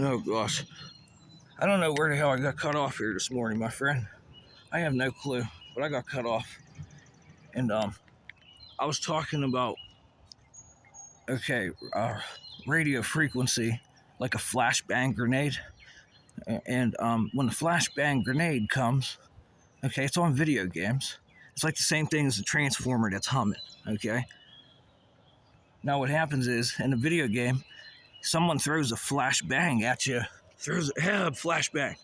Oh gosh. I don't know where the hell I got cut off here this morning, my friend. I have no clue, but I got cut off. And I was talking about radio frequency, like a flashbang grenade. And when the flashbang grenade comes, okay, it's on video games. It's like the same thing as the transformer that's humming, okay? Now what happens is, in a video game, someone throws a flashbang at you, throws a flashbang.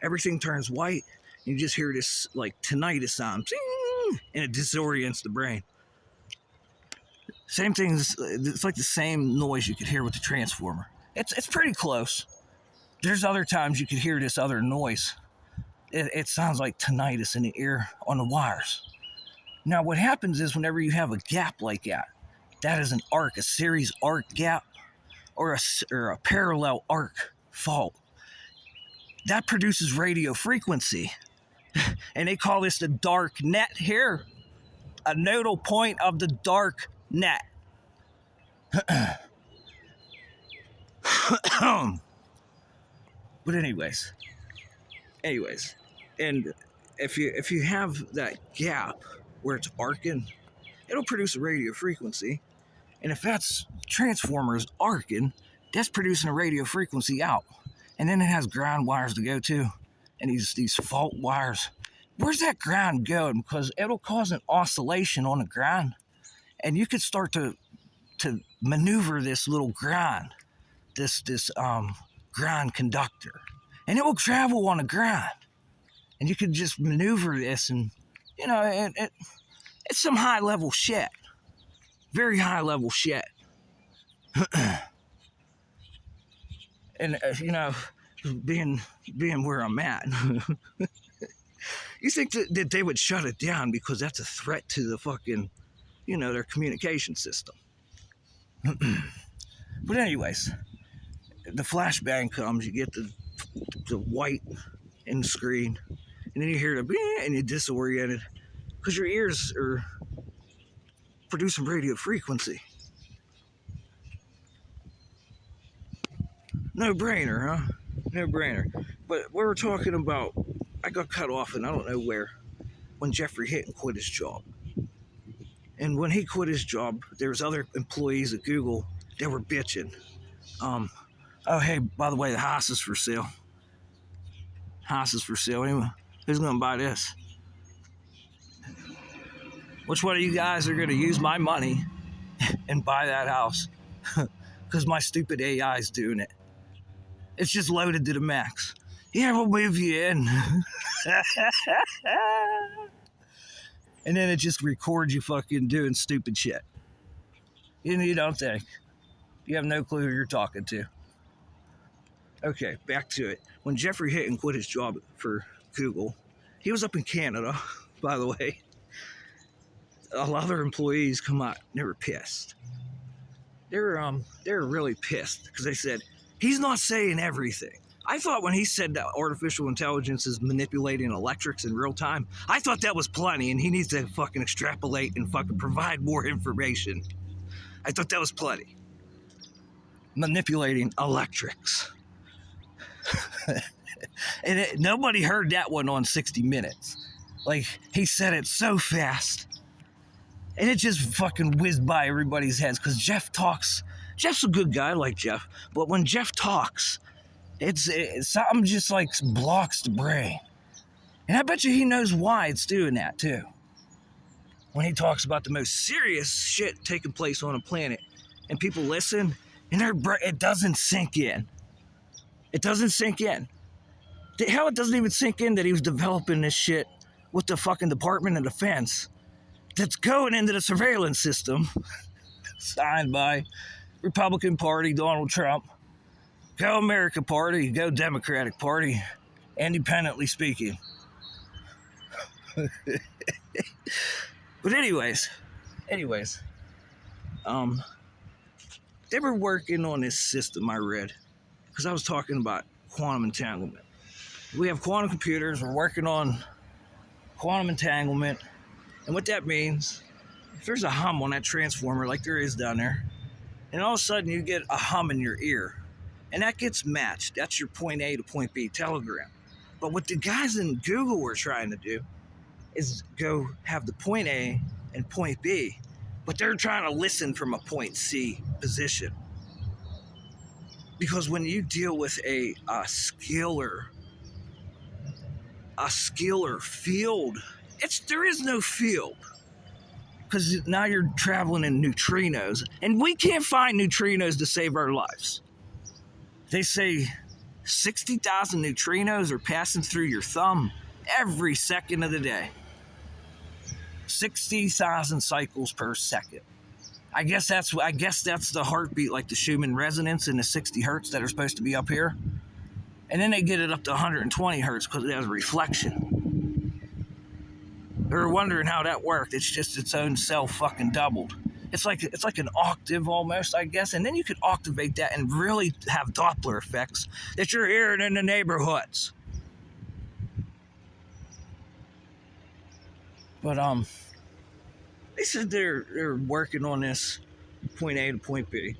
Everything turns white, and you just hear this, like, tinnitus sound, and it disorients the brain. Same thing, it's like the same noise you could hear with the transformer. It's pretty close. There's other times you could hear this other noise. It sounds like tinnitus in the ear on the wires. Now what happens is whenever you have a gap like that, that is an arc, a series arc gap, or a parallel arc fault. That produces radio frequency. And they call this the dark net here. A nodal point of the dark net. But anyways, and if you have that gap where it's arcing, it'll produce a radio frequency. And if that's transformers arcing, that's producing a radio frequency out. And then it has ground wires to go to, and these fault wires. Where's that ground going? Because it'll cause an oscillation on the ground, and you could start to maneuver this little ground, this ground conductor, and it will travel on the ground, and you could just maneuver this, and it's some high level shit, very high level shit. And being where I'm at, you think that they would shut it down because that's a threat to the fucking, their communication system. But anyways, the flashbang comes, you get the white in the screen, and then you hear the and you're disoriented because your ears are producing radio frequency. No brainer, huh? No brainer. But we were talking about, I got cut off and I don't know where, when Jeffrey Hinton quit his job. And when he quit his job, there was other employees at Google that were bitching. Oh, hey, by the way, the house is for sale. House is for sale. Anyway, who's going to buy this? Which one of you guys are going to use my money and buy that house? Because my stupid AI is doing it. It's just loaded to the max. Yeah, we'll move you in. And then it just records you fucking doing stupid shit. You don't think. You have no clue who you're talking to. Okay, back to it. When Jeffrey Hinton quit his job for Google, he was up in Canada, by the way. A lot of other employees come out, they were pissed. They were really pissed because they said, he's not saying everything. I thought when he said that artificial intelligence is manipulating electrics in real time, I thought that was plenty and he needs to fucking extrapolate and fucking provide more information. I thought that was plenty. Manipulating electrics. And nobody heard that one on 60 Minutes. Like, he said it so fast. And it just fucking whizzed by everybody's heads because Jeff talks. Jeff's a good guy, I like Jeff. But when Jeff talks, it's something just like blocks the brain. And I bet you he knows why it's doing that too. When he talks about the most serious shit taking place on a planet and people listen and it doesn't sink in. It doesn't sink in. Hell, it doesn't even sink in that he was developing this shit with the fucking Department of Defense that's going into the surveillance system signed by Republican Party, Donald Trump. Go America Party, go Democratic Party, independently speaking. But anyways, they were working on this system, I read, because I was talking about quantum entanglement. We have quantum computers, we're working on quantum entanglement, and what that means, if there's a hum on that transformer like there is down there, and all of a sudden you get a hum in your ear, and that gets matched. That's your point A to point B telegram. But what the guys in Google were trying to do is go have the point A and point B, but they're trying to listen from a point C position. Because when you deal with a scalar field, there is no field. Because now you're traveling in neutrinos, and we can't find neutrinos to save our lives. They say 60,000 neutrinos are passing through your thumb every second of the day. 60,000 cycles per second. I guess that's the heartbeat, like the Schumann resonance and the 60 hertz that are supposed to be up here. And then they get it up to 120 hertz because it has a reflection. They were wondering how that worked. It's just its own self fucking doubled. It's like an octave almost, I guess. And then you could octavate that and really have Doppler effects that you're hearing in the neighborhoods. But they said they're working on this point A to point B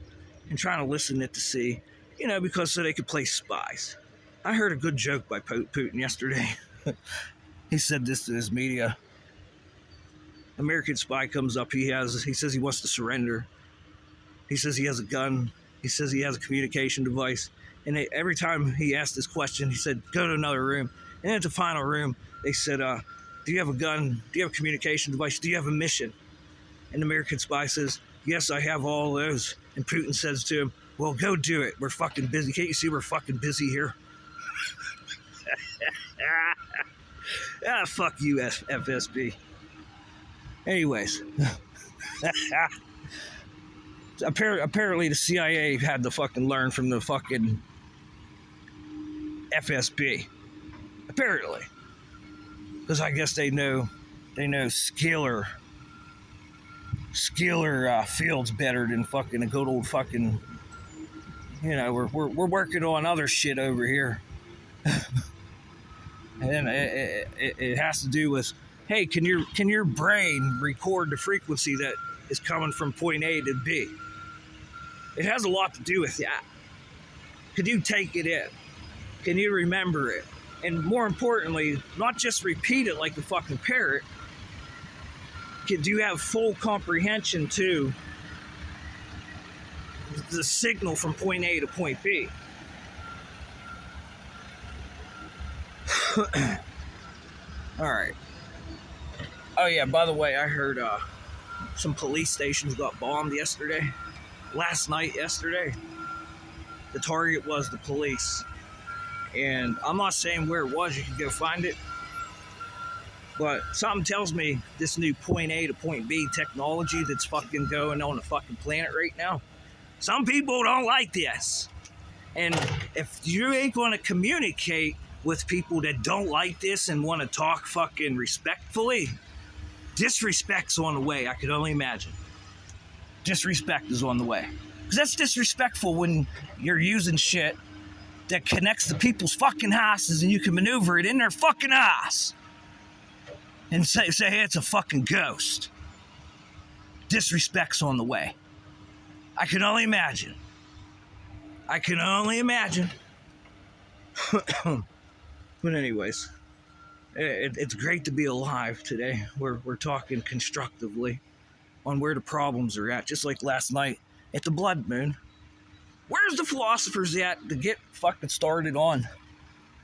and trying to listen it to see, because so they could play spies. I heard a good joke by Putin yesterday. He said this to his media. American spy comes up. He says he wants to surrender. He says he has a gun. He says he has a communication device. And every time he asked this question, he said, go to another room. And at the final room, they said, do you have a gun? Do you have a communication device? Do you have a mission? And the American spy says, yes, I have all those. And Putin says to him, well, go do it. We're fucking busy. Can't you see we're fucking busy here? Fuck you, FSB. Anyways. Apparently the CIA had to fucking learn from the fucking FSB. Apparently. Because I guess they know scalar fields better than fucking a good old fucking, we're working on other shit over here. And it has to do with, hey, can your brain record the frequency that is coming from point A to B? It has a lot to do with that. Can you take it in? Can you remember it? And more importantly, not just repeat it like a fucking parrot. Do you have full comprehension to the signal from point A to point B? All right. Oh yeah, by the way, I heard some police stations got bombed yesterday. Yesterday. The target was the police. And I'm not saying where it was, you can go find it. But something tells me this new point A to point B technology that's fucking going on the fucking planet right now, some people don't like this. And if you ain't going to communicate with people that don't like this and want to talk fucking respectfully, disrespect's on the way, I could only imagine. Disrespect is on the way. Because that's disrespectful when you're using shit that connects to people's fucking houses and you can maneuver it in their fucking house. And say, hey, it's a fucking ghost. Disrespect's on the way. I can only imagine. But anyways, it's great to be alive today. We're talking constructively on where the problems are at. Just like last night at the Blood Moon. Where's the philosophers at to get fucking started on?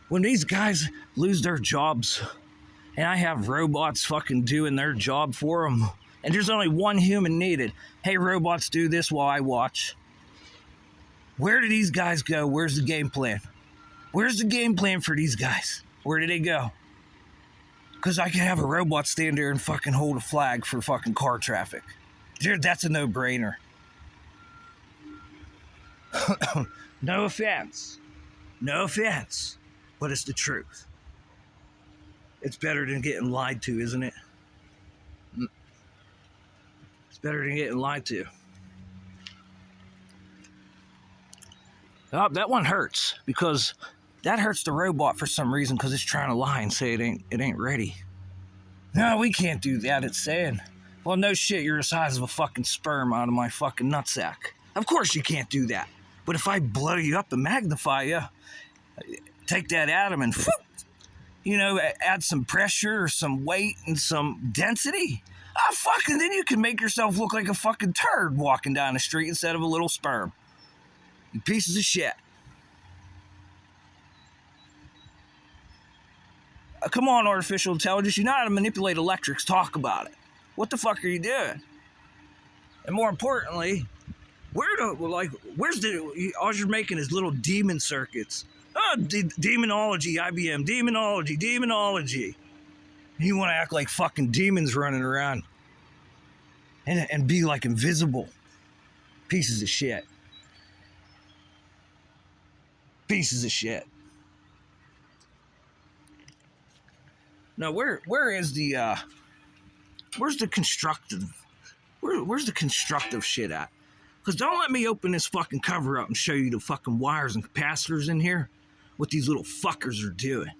When these guys lose their jobs and I have robots fucking doing their job for them, and there's only one human needed. Hey, robots, do this while I watch. Where do these guys go? Where's the game plan? Where's the game plan for these guys? Where do they go? Because I can have a robot stand there and fucking hold a flag for fucking car traffic. Dude, that's a no-brainer. No offense, but it's the truth. It's better than getting lied to, isn't it? It's better than getting lied to. Oh, that one hurts because that hurts the robot for some reason because it's trying to lie and say it ain't ready. No, we can't do that, it's saying. Well, no shit, you're the size of a fucking sperm out of my fucking nutsack. Of course you can't do that. But if I blow you up and magnify you, take that atom and, add some pressure or some weight and some density, fucking then you can make yourself look like a fucking turd walking down the street instead of a little sperm. You pieces of shit. Come on, artificial intelligence. You know how to manipulate electrics. Talk about it. What the fuck are you doing? And more importantly, where's all you're making is little demon circuits. Oh, demonology, IBM, demonology. You want to act like fucking demons running around and be like invisible. Pieces of shit. Pieces of shit. Now, where's the constructive? Where's the constructive shit at? Because don't let me open this fucking cover up and show you the fucking wires and capacitors in here. What these little fuckers are doing.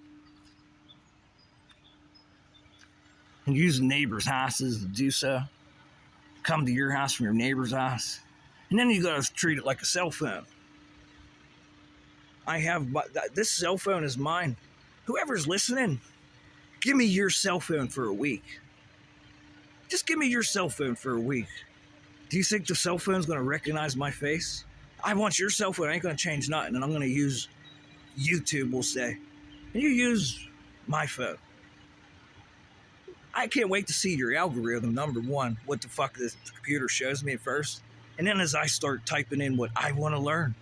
And using neighbors' houses to do so. Come to your house from your neighbor's house. And then you gotta treat it like a cell phone. This cell phone is mine. Whoever's listening, give me your cell phone for a week. Just give me your cell phone for a week. Do you think the cell phone's going to recognize my face? I want your cell phone. I ain't going to change nothing. And I'm going to use YouTube, we'll say. And you use my phone. I can't wait to see your algorithm, number one. What the fuck this computer shows me at first. And then as I start typing in what I want to learn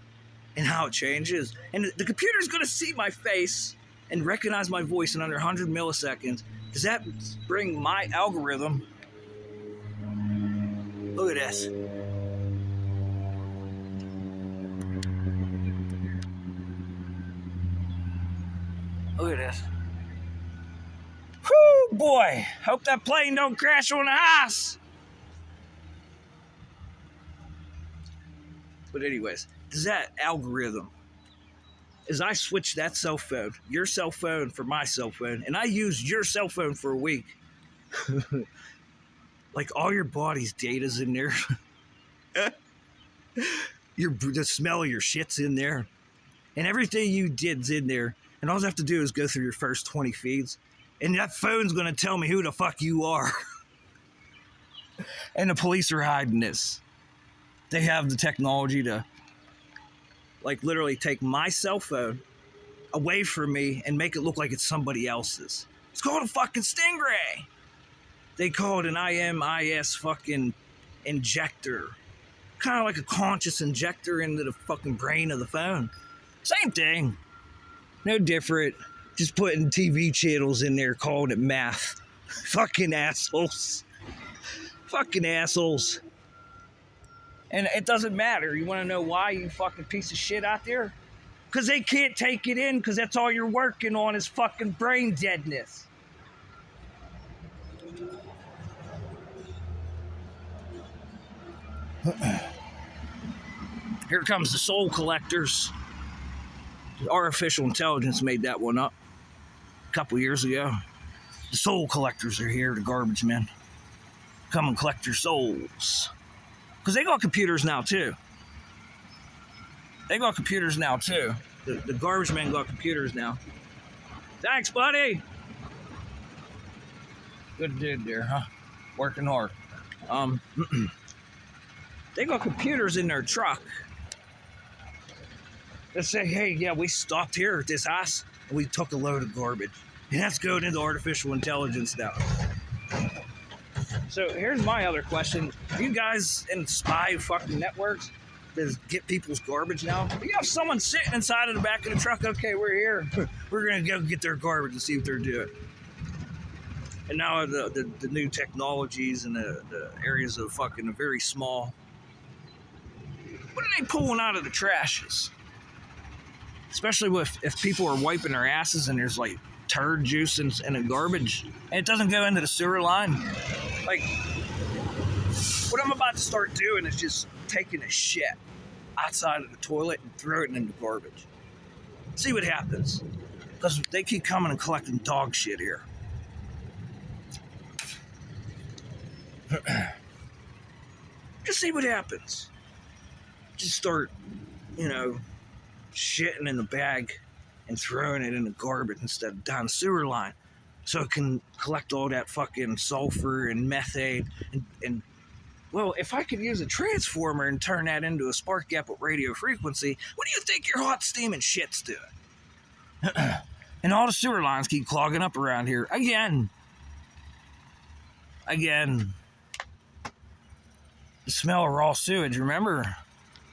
and how it changes. And the computer's going to see my face and recognize my voice in under 100 milliseconds. Does that bring my algorithm? Look at this. Look at this. Whoo, boy. Hope that plane don't crash on the house. But anyways, does that algorithm, as I switch that cell phone, your cell phone for my cell phone, and I use your cell phone for a week, like all your body's data's in there. The smell of your shit's in there. And everything you did's in there. And all I have to do is go through your first 20 feeds. And that phone's going to tell me who the fuck you are. And the police are hiding this. They have the technology to, like, literally take my cell phone away from me and make it look like it's somebody else's. It's called a fucking Stingray. They call it an IMIS fucking injector. Kind of like a conscious injector into the fucking brain of the phone. Same thing. No different. Just putting TV channels in there calling it math. Fucking assholes. Fucking assholes. And it doesn't matter. You want to know why, you fucking piece of shit out there? Because they can't take it in, because that's all you're working on is fucking brain deadness. Here comes the soul collectors. Artificial intelligence made that one up a couple years ago. The soul collectors are here, the garbage men. Come and collect your souls. Because they got computers now, too. The garbage men got computers now. Thanks, buddy. Good dude there, huh? Working hard. They got computers in their truck that say, hey, yeah, we stopped here at this house and we took a load of garbage. And that's going into artificial intelligence now. So here's my other question. You guys in spy fucking networks that get people's garbage now, you have someone sitting inside of the back of the truck, okay, we're here. We're going to go get their garbage and see what they're doing. And now the new technologies and the areas of fucking very small. What are they pulling out of the trashes? Especially if people are wiping their asses and there's like turd juice in the garbage and it doesn't go into the sewer line. Like, what I'm about to start doing is just taking a shit outside of the toilet and throwing it in the garbage. See what happens. Because they keep coming and collecting dog shit here. Just see what happens. Just start you know, shitting in the bag and throwing it in the garbage instead of down the sewer line. So it can collect all that fucking sulfur and methane. And well, if I could use a transformer and turn that into a spark gap with radio frequency, what do you think your hot steaming shit's doing? And all the sewer lines keep clogging up around here. Again. The smell of raw sewage, remember?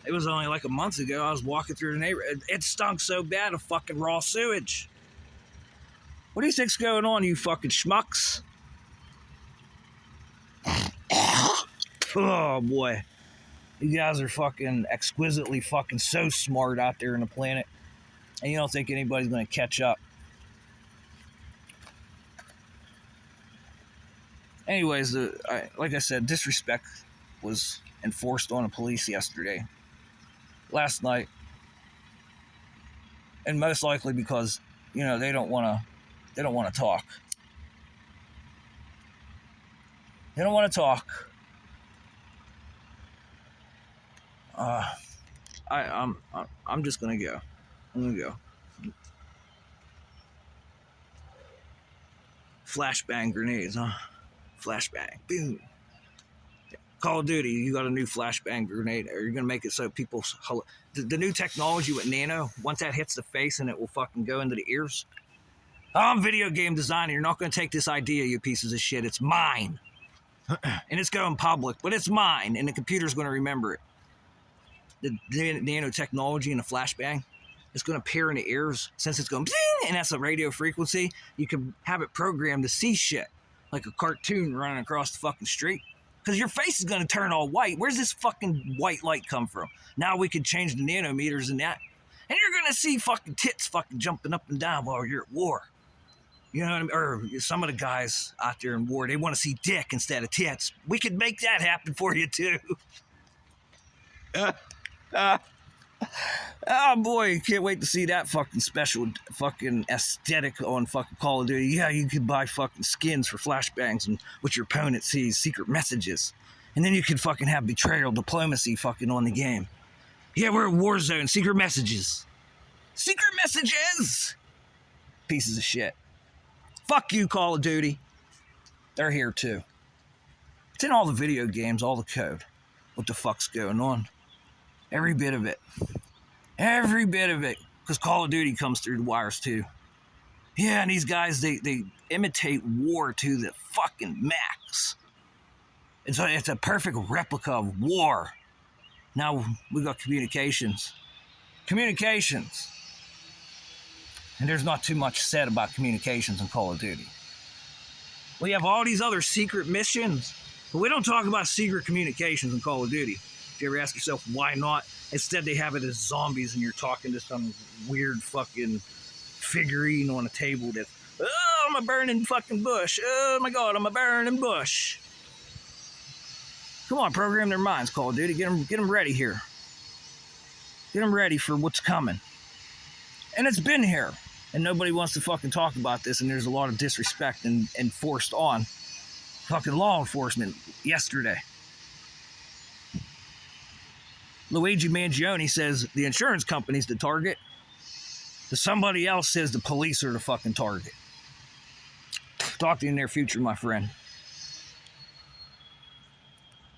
It was only like a month ago. I was walking through the neighborhood. It stunk so bad of fucking raw sewage. What do you think's going on, you fucking schmucks? Oh, boy. You guys are fucking exquisitely fucking so smart out there in the planet. And you don't think anybody's going to catch up. Anyways, like I said, disrespect was enforced on the police yesterday. Last night. And most likely because, you know, they don't want to talk. They don't want to talk. I'm just gonna go. I'm gonna go. Flashbang grenades, huh? Flashbang, boom. Call of Duty, you got a new flashbang grenade, or you're gonna make it so people. The new technology with nano, once that hits the face and it will fucking go into the ears. I'm video game designer. You're not gonna take this idea, you pieces of shit. It's mine, and it's going public, but it's mine, and the computer's gonna remember it. The nanotechnology and the flashbang, it's going to appear in the ears. Since it's going bing, and that's a radio frequency, you can have it programmed to see shit like a cartoon running across the fucking street. Because your face is going to turn all white. Where's this fucking white light come from? Now we could change the nanometers in that. And you're going to see fucking tits fucking jumping up and down while you're at war. You know what I mean? Or some of the guys out there in war, they want to see dick instead of tits. We could make that happen for you too. Oh boy, can't wait to see that fucking special fucking aesthetic on fucking Call of Duty. Yeah, you could buy fucking skins for flashbangs and what your opponent sees, secret messages. And then you could fucking have betrayal diplomacy fucking on the game. Yeah, we're at Warzone, secret messages. Secret messages! Pieces of shit. Fuck you, Call of Duty. They're here too. It's in all the video games, all the code. What the fuck's going on? Every bit of it. Every bit of it. Because Call of Duty comes through the wires too. Yeah, and these guys, they imitate war to the fucking max. And so it's a perfect replica of war. Now we got communications. Communications. And there's not too much said about communications in Call of Duty. We have all these other secret missions, but we don't talk about secret communications in Call of Duty. You ever ask yourself why not? Instead, they have it as zombies, and you're talking to some weird fucking figurine on a table that, oh, I'm a burning fucking bush. Oh my God, I'm a burning bush. Come on, program their minds, Call of Duty. Get them ready here. Get them ready for what's coming. And it's been here, and nobody wants to fucking talk about this, and there's a lot of disrespect and forced on fucking law enforcement yesterday. Luigi Mangione says the insurance company's the target. Somebody else says the police are the fucking target. Talk to you in the near future, my friend.